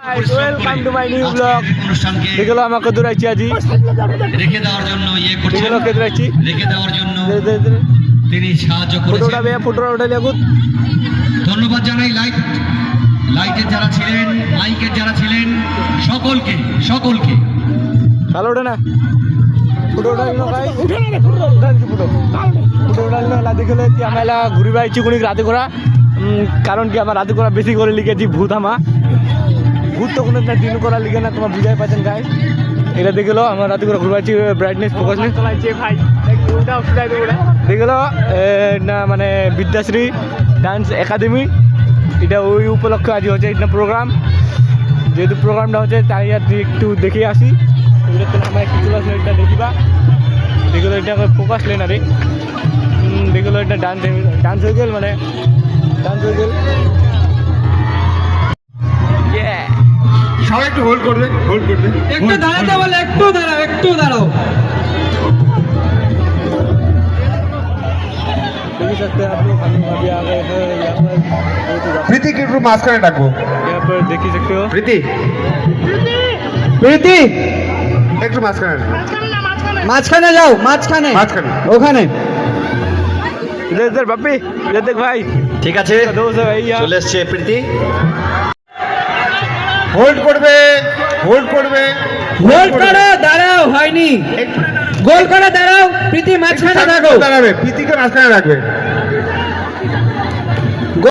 Welcome to my new blog. দেখলো আমাকে দৌড়াইছি আজি রেখে দেওয়ার জন্য ইয়ে করছে, দেখলো কে দৌড়াইছি রেখে দেওয়ার জন্য তিনি সাহায্য ফটোটা করেছেন। বেয়া ফটোটা উঠাইলে এখন ধন্যবাদ জানাই লাইটের যারা ছিলেন, মাইকের যারা ছিলেন, সকলকে ভালো ওঠে না ফটো উঠাইলো গাই উঠাইছি ফটো উঠাইলো লাদি গেলে আমি ঘুরি পাইছি কোন রাতে করা কারণ কি আমার রাতে করা বেশি করে লিখেছি ভূত আমা ভূত তো কোনো দিন করা লিখে না তোমার বুঝাই পাচ্ছেন গাই এটা দেখলো আমার রাতে করে ঘুরে পাইছি ব্রাইটনেস ফোকাস নেই ভাই দেখলো না মানে বিদ্যাশ্রী ডান্স একাডেমি এটা ওই উপলক্ষে আজ হচ্ছে এটা প্রোগ্রাম যেহেতু প্রোগ্রামটা হচ্ছে তাই আর একটু দেখে আসি আমার একটু ক্লাস এটা দেখিবা দেখলো এটা ফোকাস নেই না রে দেখলো এটা ডান্স হয়ে গেল মানে ডান্স হয়ে গেল সবাই একটু হোল্ড করবে একটু দাঁড়াতে বলে একটু দাঁড়াও देख सकते हैं आप लोग हम अभी आ गए हैं यहाँ पर প্রীতি কে একটু মাঝখানে ডাকবো। यहाँ पर देख ही सकते हो প্রীতি একটু মাঝখানে যাও মাঝখানে ওখানে इधर इधर बापी इधर देख भाई ঠিক আছে, दोस्त है भाई यहाँ চলে এসছে প্রীতি। হোল্ড করবে হোল্ড করো দাঁড়াও হয়নি গোল করে দাঁড়াও প্রীতি মাঝখানে থাকো দাঁড়াবে, প্রীতিকে মাঝখানে রাখবে।